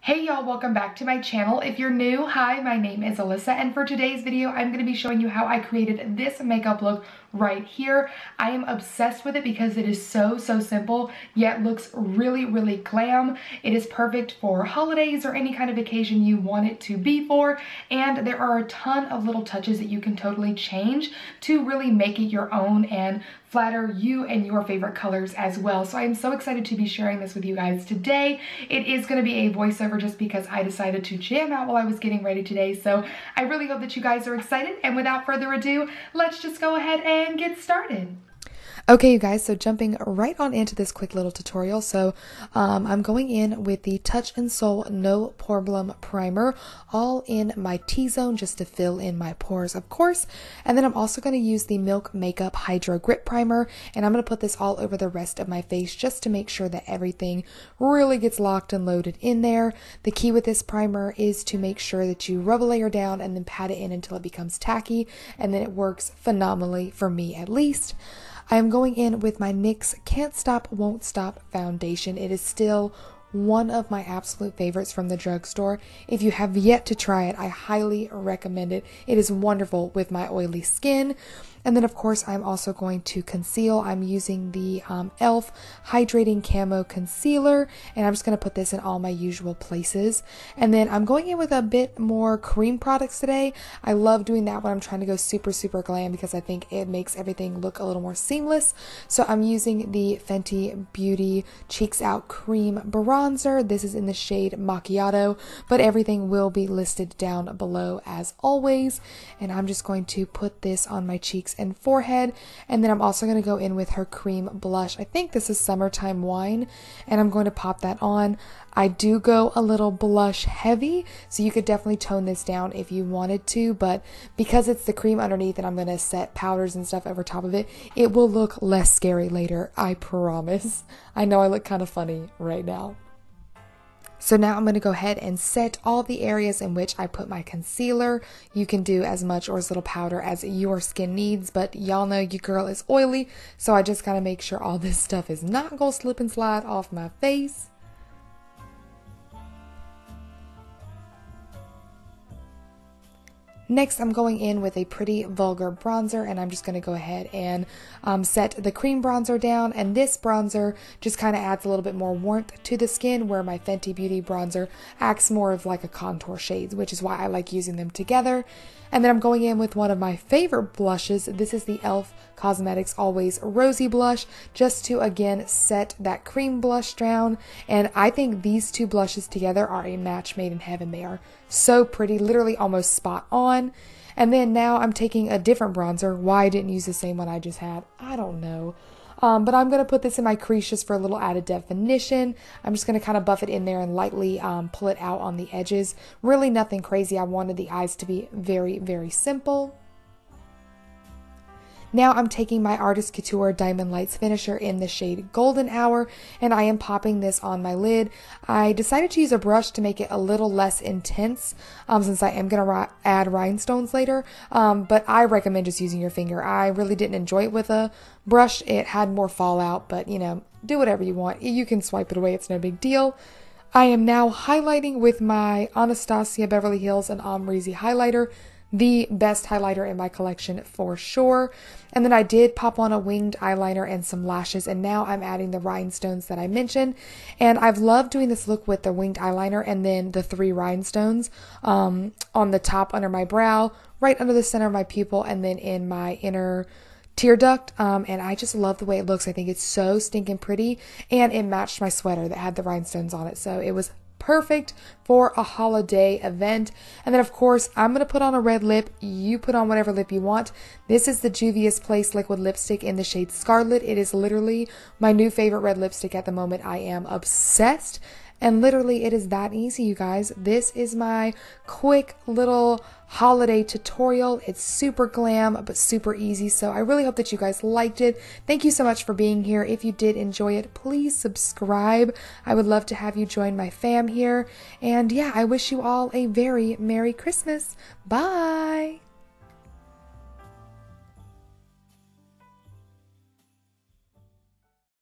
Hey y'all, welcome back to my channel. If you're new, hi, my name is Alyssa, and for today's video, I'm going to be showing you how I created this makeup look right here. I am obsessed with it because it is so simple, yet looks really glam. It is perfect for holidays or any kind of occasion you want it to be for, and there are a ton of little touches that you can totally change to really make it your own and flatter you and your favorite colors as well. So I am so excited to be sharing this with you guys today. It is going to be a voiceover just because I decided to jam out while I was getting ready today. So I really hope that you guys are excited, and without further ado, let's just go ahead and get started. Okay, you guys, so jumping right on into this quick little tutorial. So I'm going in with the Touch in Soul No Poreblem Primer, all in my T-zone just to fill in my pores, of course. And then I'm also going to use the Milk Makeup Hydra Grip Primer, and I'm going to put this all over the rest of my face just to make sure that everything really gets locked and loaded in there. The key with this primer is to make sure that you rub a layer down and then pat it in until it becomes tacky, and then it works phenomenally for me at least. I am going in with my NYX Can't Stop, Won't Stop foundation. It is still one of my absolute favorites from the drugstore. If you have yet to try it, I highly recommend it. It is wonderful with my oily skin. And then, of course, I'm also going to conceal. I'm using the e.l.f. Hydrating Camo Concealer, and I'm just going to put this in all my usual places. And then I'm going in with a bit more cream products today. I love doing that when I'm trying to go super glam because I think it makes everything look a little more seamless. So I'm using the Fenty Beauty Cheeks Out Cream Bronzer. This is in the shade Macchiato, but everything will be listed down below as always. And I'm just going to put this on my cheeks and forehead, and then I'm also going to go in with her cream blush. I think this is Summertime Wine, and I'm going to pop that on. I do go a little blush heavy, so you could definitely tone this down if you wanted to, but because it's the cream underneath and I'm going to set powders and stuff over top of it, it will look less scary later, I promise. I know I look kind of funny right now. So now I'm going to go ahead and set all the areas in which I put my concealer. You can do as much or as little powder as your skin needs, but y'all know your girl is oily, so I just got to make sure all this stuff is not going to slip and slide off my face. Next, I'm going in with a pretty Vulgar bronzer, and I'm just going to go ahead and set the cream bronzer down, and this bronzer just kind of adds a little bit more warmth to the skin, where my Fenty Beauty bronzer acts more of like a contour shade, which is why I like using them together. And then I'm going in with one of my favorite blushes. This is the e.l.f. Cosmetics Always Rosy blush, just to again set that cream blush down. And I think these two blushes together are a match made in heaven. They are so pretty, literally almost spot on. And then now I'm taking a different bronzer. Why I didn't use the same one I just had, I don't know. But I'm going to put this in my crease just for a little added definition. I'm just going to kind of buff it in there and lightly pull it out on the edges. Really nothing crazy. I wanted the eyes to be very simple. Now I'm taking my Artist Couture Diamond Lights Finisher in the shade Golden Hour, and I am popping this on my lid. I decided to use a brush to make it a little less intense, since I am going to add rhinestones later, but I recommend just using your finger. I really didn't enjoy it with a brush. It had more fallout, but you know, do whatever you want. You can swipe it away, it's no big deal. I am now highlighting with my Anastasia Beverly Hills and Amrezy Highlighter, the best highlighter in my collection for sure. And then I did pop on a winged eyeliner and some lashes, and now I'm adding the rhinestones that I mentioned. And I've loved doing this look with the winged eyeliner and then the 3 rhinestones on the top under my brow, right under the center of my pupil, and then in my inner tear duct, and I just love the way it looks. I think it's so stinking pretty, and it matched my sweater that had the rhinestones on it, so it was perfect for a holiday event. And then of course I'm going to put on a red lip. You put on whatever lip you want. This is the Juvias Place liquid lipstick in the shade Scarlet. It is literally my new favorite red lipstick at the moment. I am obsessed. And literally it is that easy, you guys. This is my quick little holiday tutorial. It's super glam, but super easy. So I really hope that you guys liked it. Thank you so much for being here. If you did enjoy it, please subscribe. I would love to have you join my fam here. And yeah, I wish you all a very Merry Christmas. Bye.